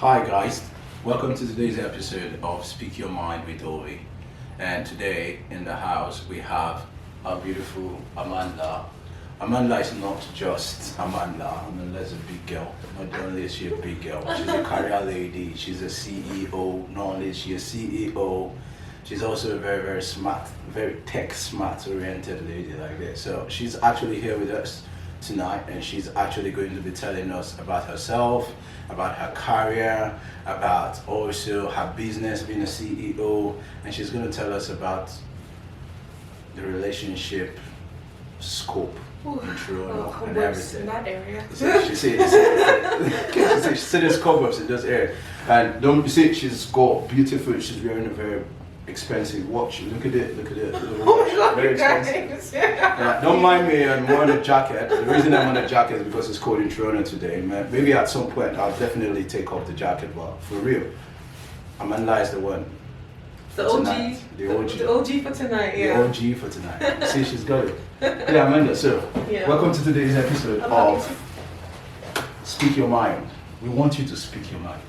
Hi guys, welcome to today's episode of Speak Your Mind with OVIE. And today in the house we have our beautiful Amandla. Amandla is not just Amandla. Amandla is a big girl. Not only is she a big girl, she's a career lady, she's a CEO, not only is she a CEO, she's also a very, very smart, very tech smart oriented lady like this. So she's actually here with us tonight and she's actually going to be telling us about herself, about her career, about also her business, being a CEO, and she's going to tell us about the relationship scope and Toronto and everything. In that area. She said there's cobwebs in this area. And don't you see she's got beautiful, she's wearing a very expensive watch. Look at it. Oh my God, very expensive. Don't mind me, I'm wearing a jacket. The reason I'm wearing a jacket is because it's cold in Toronto today. Maybe at some point I'll definitely take off the jacket, but for real, Amandla is the one. The OG. The OG. The OG for tonight, yeah. The OG for tonight. See, she's got it. Yeah, Amanda, so welcome to today's episode of Speak Your Mind. We want you to speak your mind.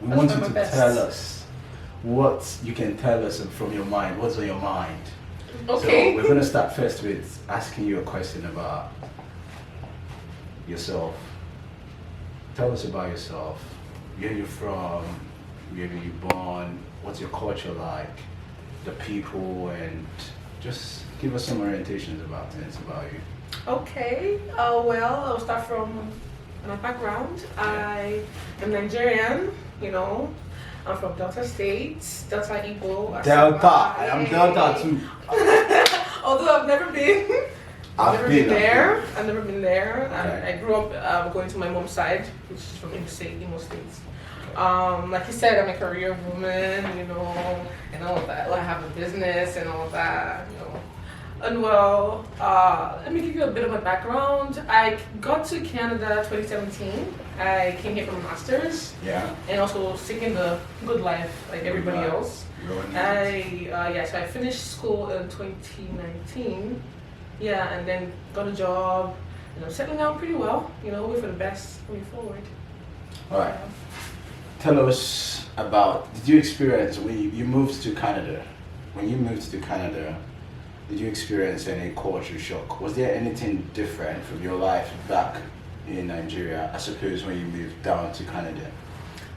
We want you to tell us what you can tell us from your mind. What's on your mind? Okay. So we're going to start first with asking you a question about yourself. Tell us about yourself. Where you're from, where were you born, what's your culture like, the people, and just give us some orientations about things about you. Okay. Well, I'll start from my background. I am Nigerian, I'm from Delta State, Delta Igbo. Delta. I am Delta too. Although I've never been. I've never been there. Okay. I grew up going to my mom's side, which is from Imo State. Like you said, I'm a career woman, and all of that. I have a business and all of that, And well, let me give you a bit of a background. I got to Canada 2017. I came here for a master's. Yeah. And also seeking the good life like everybody else. So I finished school in 2019. Yeah, and then got a job. And I'm settling down pretty well. Wait for the best moving forward. All right. Tell us about, did you experience when you moved to Canada? When you moved to Canada, did you experience any culture shock? Was there anything different from your life back in Nigeria, I suppose, when you moved down to Canada?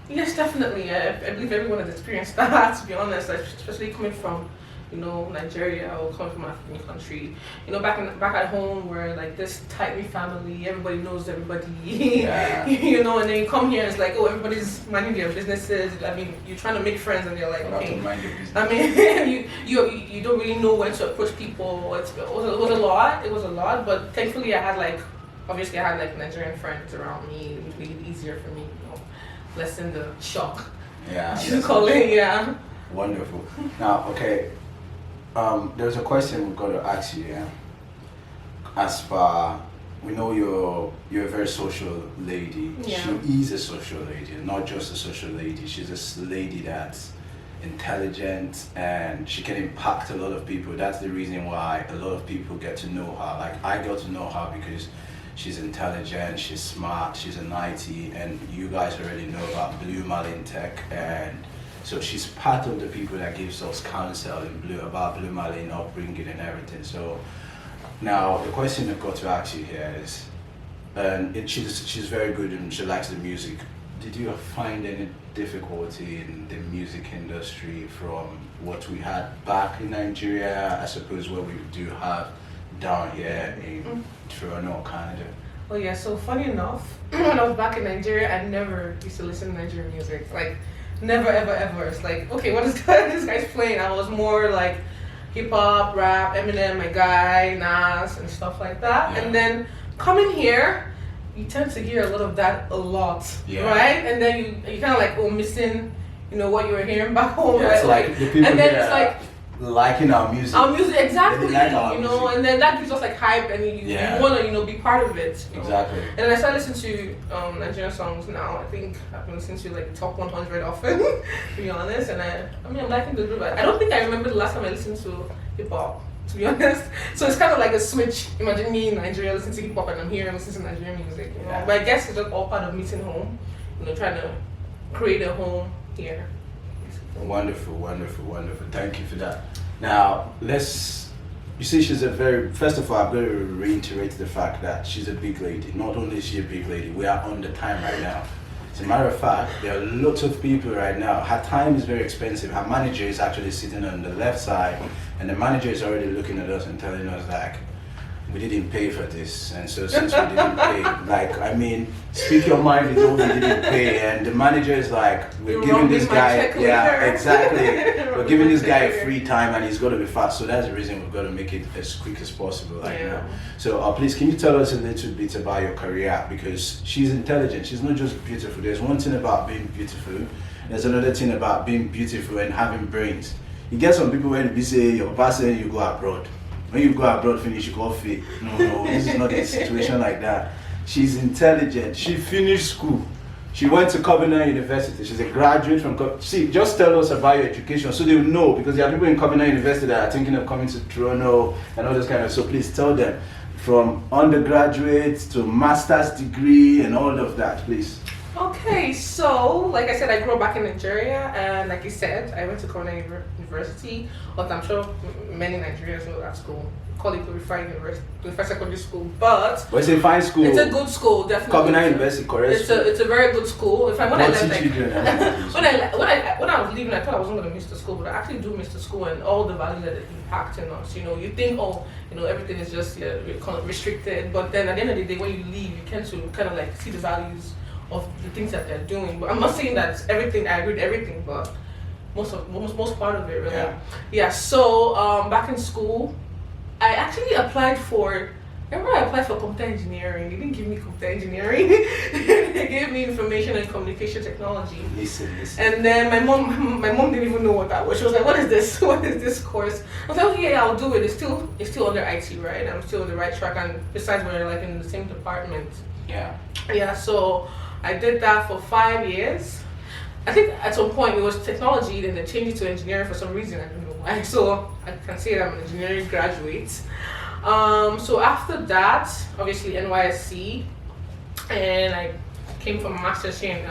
Yes, definitely. I believe everyone has experienced that, to be honest, especially coming from, Nigeria or coming from an African country. Back at home, we're like this tight-knit family, everybody knows everybody, Yeah. And then you come here and it's like, oh, everybody's minding their businesses. I mean, you're trying to make friends and you're like, okay. To mind your business. I mean, you don't really know when to approach people. It was a lot, but thankfully I had Nigerian friends around me. It made it easier for me, lessen the shock. Yeah. You call it, yeah. Wonderful. Now, okay, there's a question we've got to ask you. Yeah. As far we know, you're a very social lady. Yeah. She is a social lady, not just a social lady. She's a lady that's intelligent and she can impact a lot of people. That's the reason why a lot of people get to know her. Like I got to know her because she's intelligent, she's smart, she's an IT, and you guys already know about Blue Marlin Tech, and so she's part of the people that gives us counsel about Blue Marlin upbringing and everything. So now the question I've got to ask you here is, she's very good and she likes the music. Did you find any difficulty in the music industry from what we had back in Nigeria, I suppose what we do have down here in Toronto, Canada? Well, yeah, so funny enough, when I was back in Nigeria, I never used to listen to Nigerian music. Like, never, ever, ever. It's like, okay, what is this guy's playing? I was more like hip-hop, rap, Eminem, my guy, Nas, and stuff like that. Yeah. And then coming here, you tend to hear a lot of that a lot, Yeah. right? And then you kind of like, missing, what you were hearing back home. Yeah, right? it's like the people and then here it's like, liking our music. Our music, exactly. They like our music. And then that gives us like hype, and you want to, be part of it. Exactly. And then I started listening to Nigerian songs now. I think I've been listening to like top 100 often, to be honest. And I'm liking the group. I don't think I remember the last time I listened to hip hop, to be honest. So it's kind of like a switch. Imagine me in Nigeria listening to hip hop, and I'm here listening to Nigerian music. Yeah. But I guess it's just all part of missing home. Trying to create a home here. Wonderful, wonderful, wonderful. Thank you for that. Now, you see, first of all, I'm going to reiterate the fact that she's a big lady. Not only is she a big lady, we are on the time right now. As a matter of fact, there are lots of people right now. Her time is very expensive. Her manager is actually sitting on the left side, and the manager is already looking at us and telling us like, we didn't pay for this, and so since we didn't pay, like, I mean, speak your mind, we didn't pay, and the manager is like, we're giving this guy, yeah, exactly, we're giving this guy a free time, and he's got to be fast, so that's the reason we've got to make it as quick as possible, like, yeah. So please, can you tell us a little bit about your career, because she's intelligent, she's not just beautiful. There's one thing about being beautiful, there's another thing about being beautiful and having brains. You get some people when you say, your papa say you go abroad. When you go abroad, finish, you go fit. No, this is not a situation like that. She's intelligent. She finished school. She went to Covenant University. She's a graduate from See, just tell us about your education so they'll know, because there are people in Covenant University that are thinking of coming to Toronto and all this kind of, so please tell them from undergraduate to master's degree and all of that, please. Okay, so like I said, I grew up back in Nigeria, and like you said, I went to Cornell University, but I'm sure many Nigerians know that school. Call it glorified secondary school, but it's a fine school. It's a good school, definitely. Covenant University, correct? It's a very good school. In fact, when I left, like, when I was leaving, I thought I wasn't going to miss the school, but I actually do miss the school and all the values that it impacts in us. You know, you think, everything is just kind of restricted, but then at the end of the day, when you leave, you tend to kind of like see the values of the things that they're doing. But I'm not saying that everything, I agree with everything, but most part of it, really. Yeah. So back in school, I actually applied for. Remember, I applied for computer engineering. They didn't give me computer engineering. They gave me information and communication technology. Listen. And then my mom didn't even know what that was. She was like, "What is this? What is this course?" I was like, "Okay, yeah, I'll do it. It's still under IT, right? I'm still on the right track, and besides, we're like in the same department." Yeah. So I did that for 5 years. I think at some point it was technology, then they changed it to engineering for some reason. I don't know why. So I can say that I'm an engineering graduate. So after that, obviously NYSC, and I came from a master's here in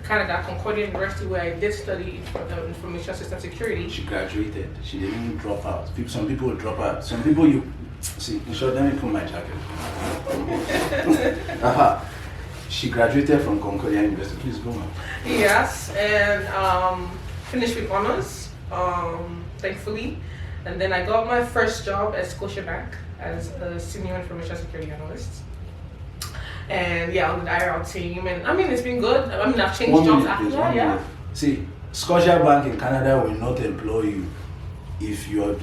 Canada, Concordia University, where I did study information system security. She graduated. She didn't even drop out. Some people will drop out. Some people you see. Let me put my jacket. She graduated from Concordia University. Please go on. Yes, and finished with honors, thankfully. And then I got my first job at Scotiabank as a senior information security analyst. And yeah, on the IRL team. And I mean, it's been good. I mean, I've changed jobs after that, yeah. See, Scotiabank in Canada will not employ you if you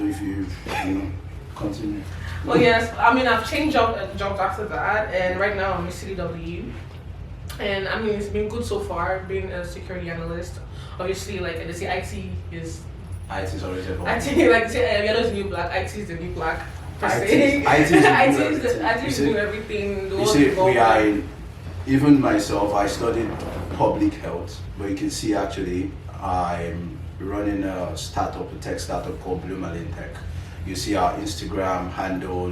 continue. Well, yes, I mean, I've changed jobs after that. And right now I'm a CDW. And I mean, it's been good so far, being a security analyst. Obviously, like they say, IT is always evolving. IT, like say, yellow is new black. IT is the new black. IT is new everything. You see, even myself, I studied public health, but you can see actually I'm running a tech startup called Blue Marine Tech. You see our Instagram handle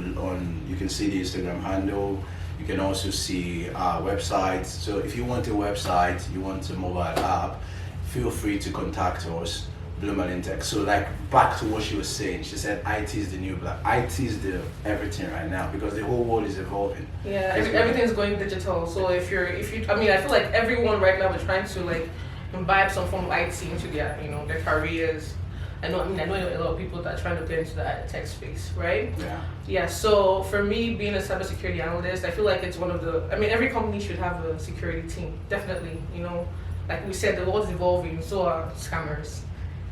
you can see the Instagram handle. You can also see our website. So if you want a website, you want a mobile app, feel free to contact us, Blue Marine Tech. So like back to what she was saying, she said IT is the new black. IT is the everything right now because the whole world is evolving. Yeah, everything's going digital. So if you, I mean, I feel like everyone right now is trying to like imbibe some form of IT into their, their careers. I know a lot of people that are trying to get into the tech space, right? Yeah. So for me, being a cyber security analyst, I feel like it's one of every company should have a security team, definitely. Like we said, the world's evolving, so are scammers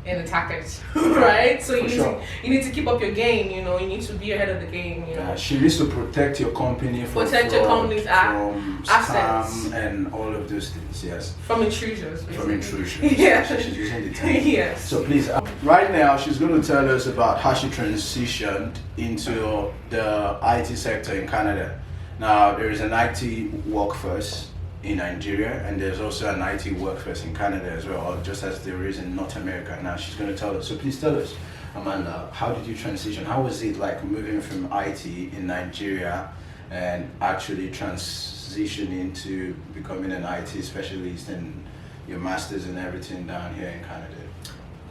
and attackers, right? So you need to keep up your game. You need to be ahead of the game. She needs to protect your company from your company's assets and all of those things. Yes. From intrusions. Basically. From intrusions. Yeah. So she's using the term. Yes. So please, right now she's going to tell us about how she transitioned into the IT sector in Canada. Now there is an IT workforce in Nigeria, and there's also an IT workforce in Canada as well, just as there is in North America. Now she's going to tell us. So please tell us, Amanda, how did you transition? How was it like moving from IT in Nigeria and actually transitioning to becoming an IT specialist and your masters and everything down here in Canada?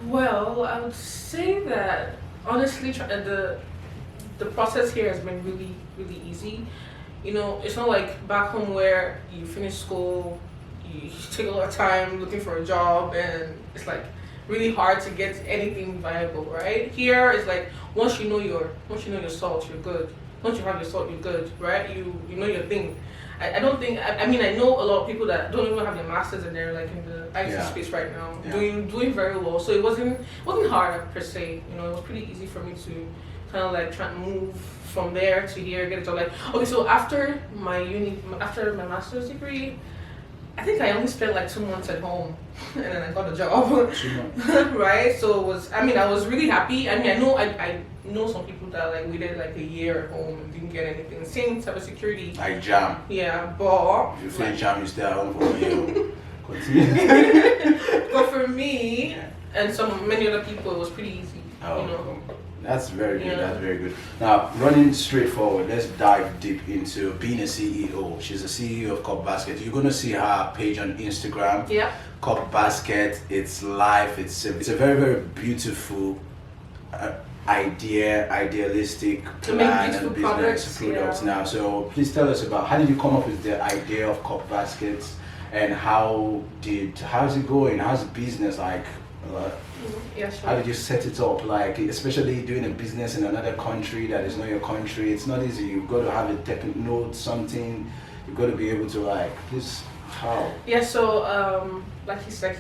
Well, I would say that honestly, the process here has been really, really easy. You know, it's not like back home where you finish school, you take a lot of time looking for a job, and it's like really hard to get anything viable, right? Here it's like once you know your salt, you're good. Once you have your salt, you're good, right? You know your thing. I don't think I mean I know a lot of people that don't even have their masters and they're like in the IT space right now, doing very well. So it wasn't hard per se. You know, it was pretty easy for me to kind of like try and move from there to here, get a job. Like okay, so after my master's degree, I think I only spent like 2 months at home, and then I got a job. 2 months. Right? So it was. I mean, I was really happy. I mean, I know some people that like waited like a year at home and didn't get anything. Same cyber security. Like jam. Yeah, but If you finish jam, you stay at home for a year. Continue. but for me and many other people, it was pretty easy. Oh, you know. That's very good. Yeah. That's very good. Now, running straight forward, let's dive deep into being a CEO. She's a CEO of Cup Basket. You're gonna see her page on Instagram. Yeah. Cup Basket. It's live. It's a very, very beautiful idealistic plan and business products now. So please tell us about how did you come up with the idea of Cup Baskets, and how's it going? How's the business like? Yeah, sure. How did you set it up? Like, especially doing a business in another country that is not your country, it's not easy. You've got to have a technical note, something. You've got to be able to how? Yeah. So like you said,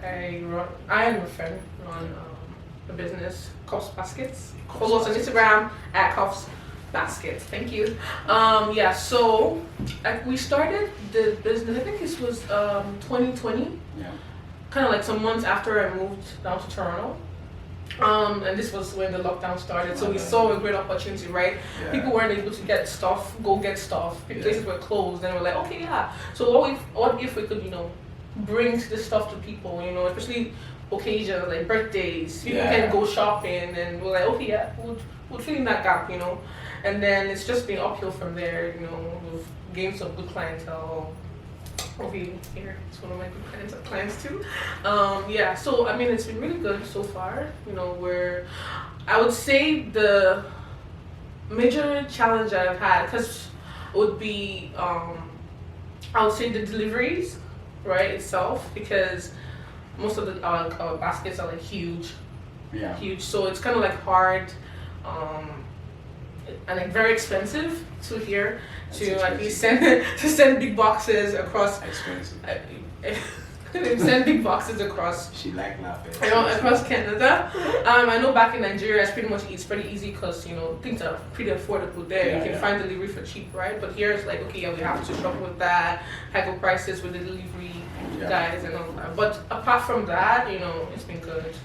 I and my friend run a business, Cups Baskets. Follow us on Instagram at Cups Baskets. Thank you. Yeah. So we started the business. I think this was 2020. Yeah. Kind of like some months after I moved down to Toronto. And this was when the lockdown started, so we saw a great opportunity, right? Yeah. People weren't able to get stuff, places were closed, and we're like, okay, yeah. So what if we could, bring this stuff to people, especially occasions like birthdays, people can go shopping, and we're like, okay, yeah, we'll fill in that gap, And then it's just been uphill from there, we've gained some good clientele. OVIE here, it's one of my good clients too. Yeah, so I mean it's been really good so far. Where I would say the major challenge I've had would be I would say the deliveries, right, itself, because most of our baskets are like huge. So it's kind of like hard and like very expensive to here to like send big boxes across. Expensive. Send big boxes across. She like laughing. Across Canada. I know back in Nigeria it's pretty easy because things are pretty affordable there. You can find delivery for cheap, right? But here it's like we have to shop with that, haggle prices with the delivery guys and all that. But apart from that, it's been good.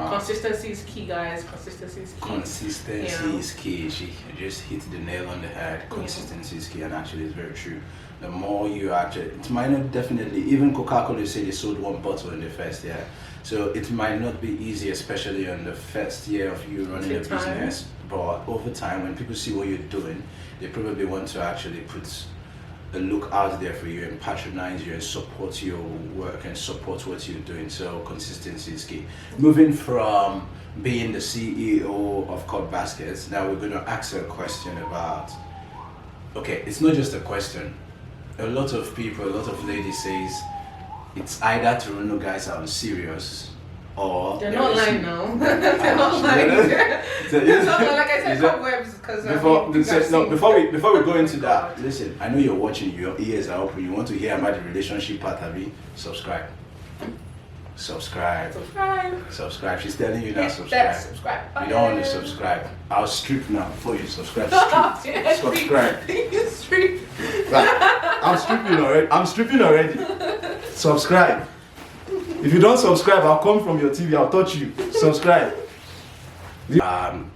Consistency is key, guys. Consistency is key. Consistency is key. She just hit the nail on the head. Consistency is key, and actually it's very true. The more you it might not definitely, even Coca-Cola say they sold 1 bottle in the first year. So it might not be easy, especially on the first year of you running a business. But over time, when people see what you're doing, they probably want to actually put a look out there for you and patronize you and support your work and support what you're doing. So consistency is key. Moving from being the CEO of Cup Baskets, now we're going to ask her a question about, it's not just a question. A lot of ladies says it's either Toronto guys are serious or they're not lying now. They're not lying. Like I said, cobwebs because before we go into that, listen, I know you're watching, your ears are open, you want to hear about the relationship part, Abby. Subscribe. She's telling you now, subscribe. You don't want to subscribe. I'll strip now before you subscribe. Subscribe. I'm stripping already. Subscribe. If you don't subscribe, I'll come from your TV, I'll touch you. Subscribe.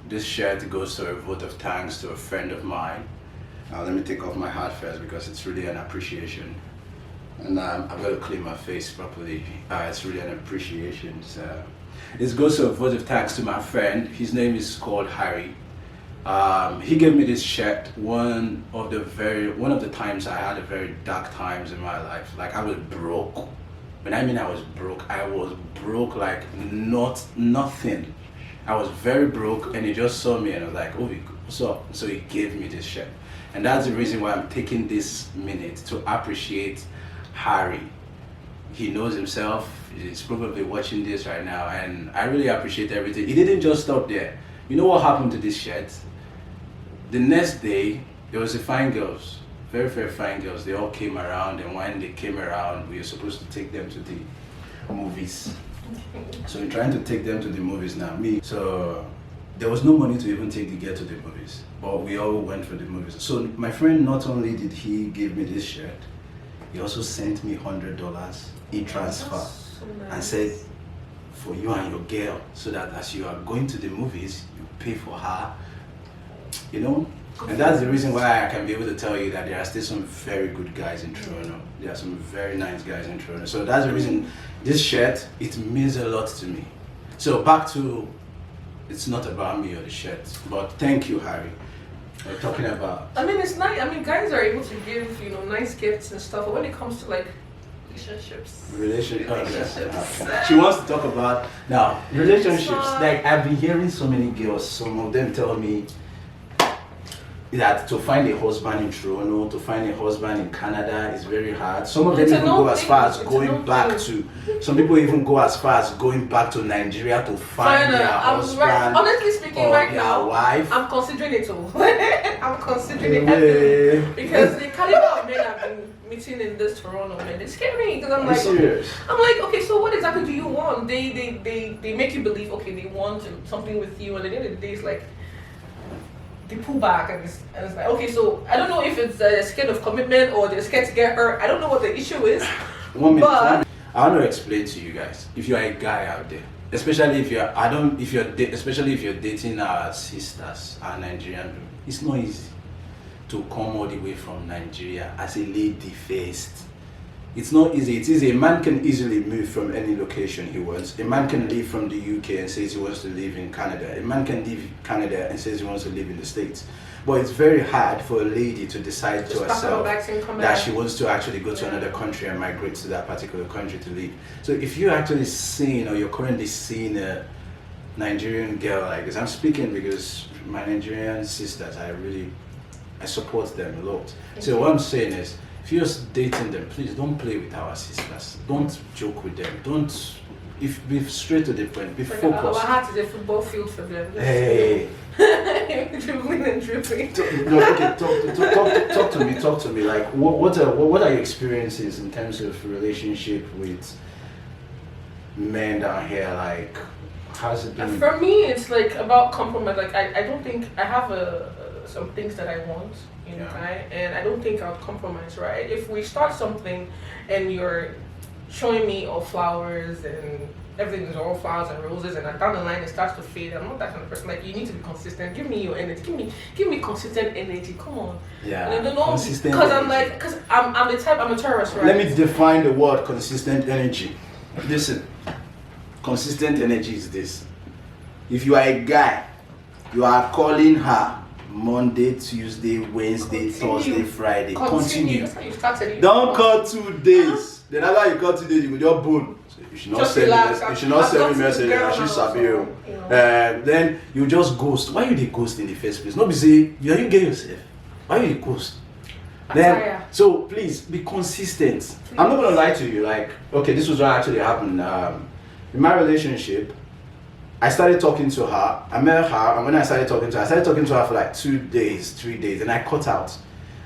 This shirt goes to a vote of thanks to a friend of mine. Let me take off my hat first because it's really an appreciation. And I've got to clean my face properly. It's really an appreciation. So this goes to a vote of thanks to my friend. His name is called Harry. He gave me this shirt one of the times I had a very dark times in my life. Like I was broke. When I mean I was broke like nothing. I was very broke, and he just saw me and I was like, "OVIE, what's up?" So he gave me this shirt. And that's the reason why I'm taking this minute to appreciate Harry. He knows himself, he's probably watching this right now, and I really appreciate everything. He didn't just stop there. You know what happened to this shirt? The next day, there was the fine girls, very, very fine girls. They all came around, and when they came around, we were supposed to take them to the movies. So we're trying to take them to the movies now. So there was no money to even take the girl to the movies, but we all went for the movies. So my friend, not only did he give me this shirt, he also sent me $100 in transfer, so nice. and said, for you and your girl, so that as you are going to the movies, you pay for her, you know. And that's the reason why I can be able to tell you that there are still some very good guys in Toronto. There are some very nice guys in Toronto. So that's the reason this shirt, it means a lot to me. So back to, it's not about me or the shirt, but thank you, Harry. We're talking about. I mean, it's nice. I mean, guys are able to give, you know, nice gifts and stuff. But when it comes to like relationships. She wants to talk about now relationships. Like I've been hearing so many girls. Some of them tell me that to find a husband in Toronto, to find a husband in Canada is very hard. Some of them even go as far as going back to. Some people even go as far as going back to Nigeria to find their husband. Honestly speaking, right now, wife. I'm considering it all. I'm considering it because the caliber of men I've been meeting in this Toronto, man, they scare me because I'm like, serious? I'm like, okay, so what exactly do you want? They make you believe, okay, they want something with you, and at the end of the day, it's like. They pull back and it's like, okay, so I don't know if it's scared of commitment or they're scared to get hurt. I don't know what the issue is. I want to explain to you guys. If you are a guy out there, especially if you're dating our sisters, our Nigerian women, it's not easy to come all the way from Nigeria as a lady first. It's not easy. It is a man can easily move from any location he wants. A man can leave from the UK and says he wants to live in Canada. A man can leave Canada and says he wants to live in the States. But it's very hard for a lady to decide to herself that she wants to actually go to another country and migrate to that particular country to live. So if you're actually seeing or you're currently seeing a Nigerian girl like this, I'm speaking because my Nigerian sisters, I support them a lot. So what I'm saying is, if you're dating them, please don't play with our sisters. Don't joke with them. Be straight to the point. Be focused. Our heart is a football field for them. Hey. Dribbling and dribbling. Talk to me. Like, what are your experiences in terms of relationship with men down here? Like, how's it been? For me, it's like about compromise. Like, I don't think I have some things that I want. You know, right? And I don't think I'll compromise, right? If we start something and you're showing me all flowers and everything is all flowers and roses, and down the line it starts to fade, I'm not that kind of person. Like, you need to be consistent. Give me your energy. Give me consistent energy. Come on. Yeah. And I don't know, consistent because I'm a tourist, right? Let me define the word consistent energy. Listen, consistent energy is this. If you are a guy, you are calling her Monday, Tuesday, Wednesday, Thursday, Friday. Continue. That's how you started. Don't call 2 days. Then after you call 2 days, you will just bone. So you should not send me. You should not send me message. I should sabi. Then you just ghost. Why you the ghost in the first place? Not be say you get yourself. Why you the ghost? Then so please be consistent. Please. I'm not gonna lie to you. Like, okay, this was what actually happened in my relationship. I started talking to her, I met her, and when I started talking to her for like 2 days, 3 days, and I cut out.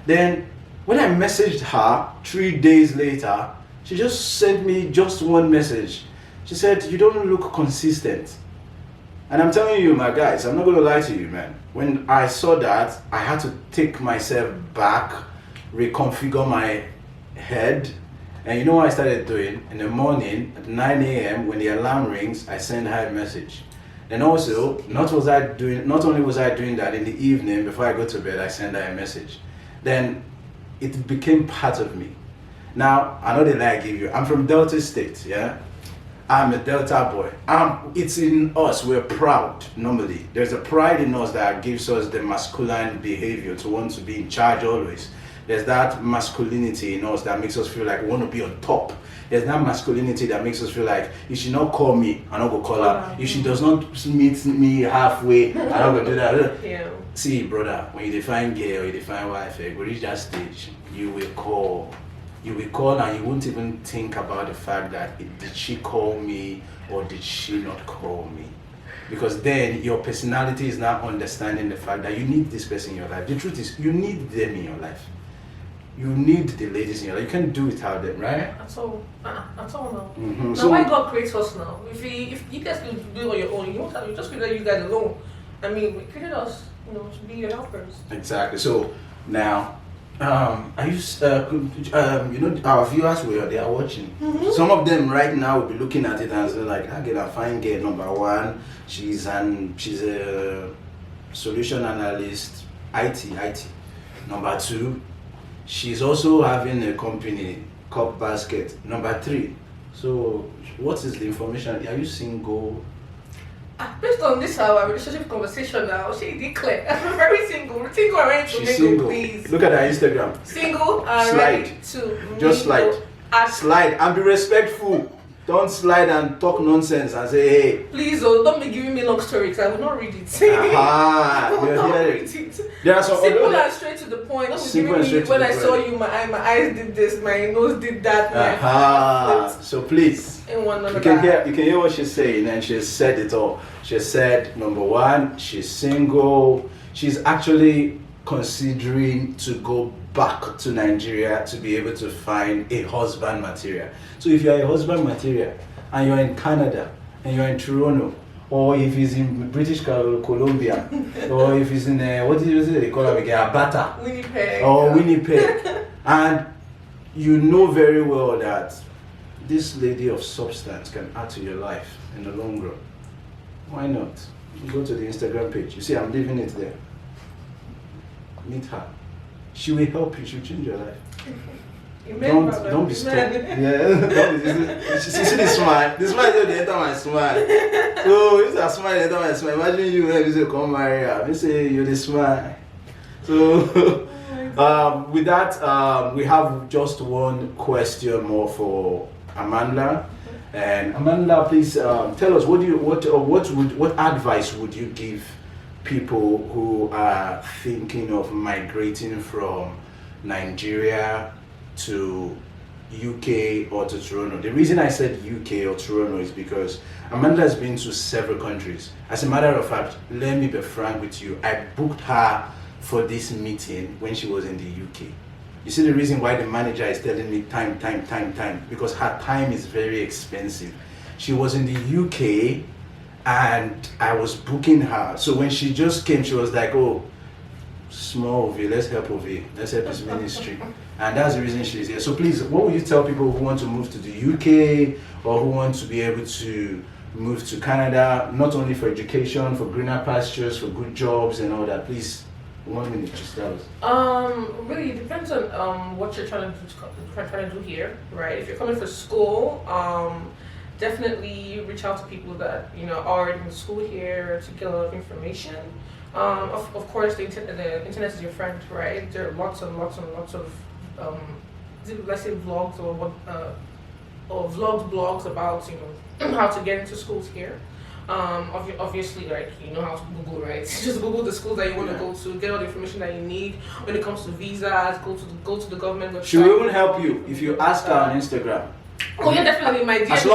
Then, when I messaged her 3 days later, she just sent me just one message. She said, "You don't look consistent." And I'm telling you, my guys, I'm not going to lie to you, man. When I saw that, I had to take myself back, reconfigure my head. And you know what I started doing? In the morning at 9 a.m. when the alarm rings, I send her a message. And also, not only was I doing that in the evening before I go to bed, I send her a message. Then it became part of me. Now, I know the lie I give you. I'm from Delta State, yeah? I'm a Delta boy. It's in us, we're proud normally. There's a pride in us that gives us the masculine behavior to want to be in charge always. There's that masculinity in us that makes us feel like we want to be on top. There's that masculinity that makes us feel like if she not call me, I not go call her. If she does not meet me halfway, I not go do that. Yeah. See, brother, when you define girl, you define wife, when you reach that stage, you will call. You will call and you won't even think about the fact that did she call me or did she not call me? Because then your personality is now understanding the fact that you need this person in your life. The truth is, you need them in your life. You need the ladies in your life. You can't do without them, right? That's all. That's all now. Mm-hmm. Now, So why God creates us now? If you guys can do it on your own, you won't have. You just created you guys alone. I mean, we created us, to be your helpers. exactly. So now, are you? Our viewers they are watching. Mm-hmm. Some of them right now will be looking at it and say like, "I get a fine girl. Number one, she's a solution analyst, IT. Number two, she's also having a company, Cup Basket. Number three, so what is the information? Are you single? Based on this our relationship conversation now, she declared I'm very single. Single and ready to She's mingle, single. please. Look at her Instagram. Single and ready to Just slide. mingle. At Slide and be respectful. Don't slide and talk nonsense and say, hey. Please, don't be giving me long stories. I will not read it. Aha, I will you not hear read it. it. There are some Simple other. and straight to the point. Don't be Simple giving and straight me to when the I point. saw you, my eyes did this, my nose did that. Aha. So please, In one you another. can hear what she's saying, and she said it all. She said, number one, she's single. She's actually considering to go back to Nigeria to be able to find a husband material. So if you're a husband material and you're in Canada and you're in Toronto, or if he's in British Columbia, or if he's in what did you say they call it again, Alberta, Winnipeg. or Winnipeg, and you know very well that this lady of substance can add to your life in the long run. Why not? You go to the Instagram page. You see, I'm leaving it there. Meet her. She will help you. She will change your life. Amen, brother. Don't be stuck. Amen. Yeah, you see the smile. The smile is the enter my smile. So if I smile, enter my smile. Imagine you when you say come marry her. You say you the smile. So with that, we have just one question more for Amandla. And Amandla, please tell us what advice would you give people who are thinking of migrating from Nigeria to UK or to Toronto? The reason I said UK or Toronto is because Amanda has been to several countries. As a matter of fact, let me be frank with you, I booked her for this meeting when she was in the UK. You see the reason why the manager is telling me time, because her time is very expensive. She was in the UK and I was booking her. So when she just came, she was like, oh, small OVIE, let's help OVIE, let's help his ministry. And that's the reason she's here. So please, what would you tell people who want to move to the UK or who want to be able to move to Canada, not only for education, for greener pastures, for good jobs and all that? Please, 1 minute, just tell us. Really, it depends on what you're trying to do here, right? If you're coming for school, definitely reach out to people that are already in school here to get a lot of information. Of course, the internet is your friend, right? There are lots and lots of let's say vlogs or blogs about how to get into schools here. Obviously, like how to Google, right? Just Google the schools that you want to go to, get all the information that you need when it comes to visas. Go to the government website. She will even help you if you ask her on Instagram. Oh yeah, definitely. My DM. As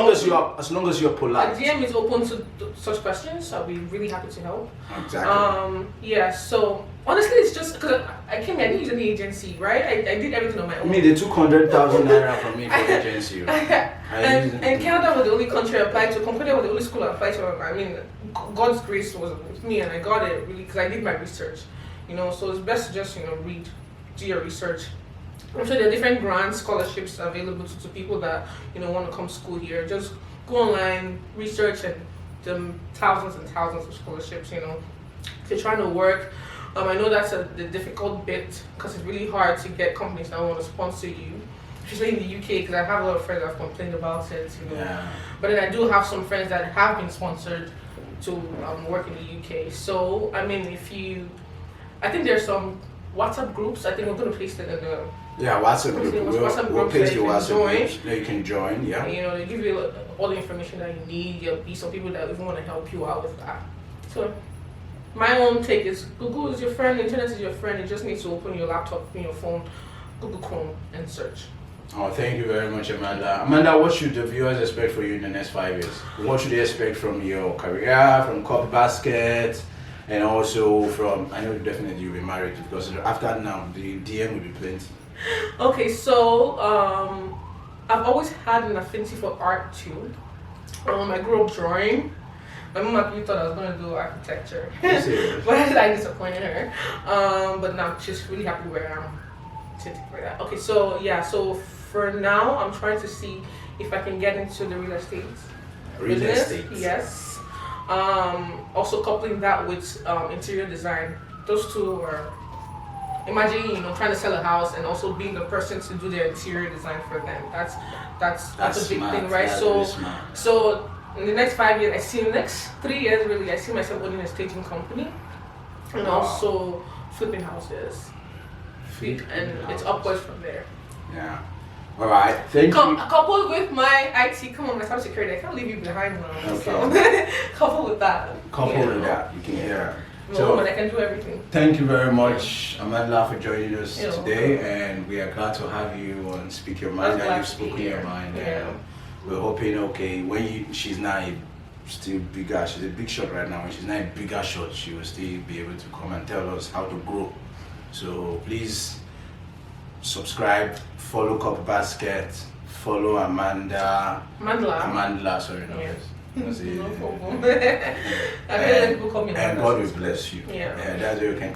long as you're my polite. DM is open to such questions. I'll be really happy to help. Exactly. Yeah. So honestly, it's just because I came here. I didn't use any agency, right? I did everything on my own. Me, they took 100,000 naira from me for agency. And Canada was the only country I applied to. Concordia was the only school I applied to. I mean, God's grace was with me, and I got it really because I did my research. So it's best to just read, do your research. I'm sure there are different grants, scholarships available to people that want to come school here. Just go online, research, and thousands and thousands of scholarships. If you're trying to work, I know that's the difficult bit because it's really hard to get companies that want to sponsor you, especially in the UK. Because I have a lot of friends that have complained about it. Yeah. But then I do have some friends that have been sponsored to work in the UK. So I mean, I think there's some WhatsApp groups. I think we're gonna paste it in the WhatsApp group. WhatsApp We'll groups paste that your you can WhatsApp join. groups that you can join. Yeah. And, you know, they give you all the information that you need. There'll be some people that even want to help you out with that. So my own take is Google is your friend, internet is your friend. You just need to open your laptop, open your phone, Google Chrome, and search. Oh, thank you very much, Amanda. Amanda, what should the viewers expect for you in the next 5 years? What should they expect from your career, from Copy Basket, and also from, I know definitely you'll be married, because after now, the DM will be plenty. Okay, so I've always had an affinity for art too. I grew up drawing. My mom actually thought I was going to do architecture, but I disappointed her. But now she's really happy where I am. For that. Okay, so yeah, so for now, I'm trying to see if I can get into the real estate business. Yes. Also coupling that with interior design. Those two are. Imagine, you know, trying to sell a house and also being the person to do their interior design for them. That's a big smart. thing, right? That's So in the next 5 years, the next 3 years really, I see myself owning a staging company and also flipping houses. And it's upwards from there. Yeah. All right. Thank you. Coupled with my IT, come on, my cyber security, I can't leave you behind now. Okay. So, coupled with that. Coupled with that, you can hear. So I can do everything. Thank you very much, Amandla, for joining us today, and we are glad to have you on Speak Your Mind. And you've spoken your mind. Yeah. We're hoping, she's now still bigger. She's a big shot right now. When she's not a bigger shot, she will still be able to come and tell us how to grow. So please subscribe, follow Copy Basket, follow Amandla, sorry, no. Yeah. No problem. I feel like people call me and God will bless you. Yeah. That's what you can.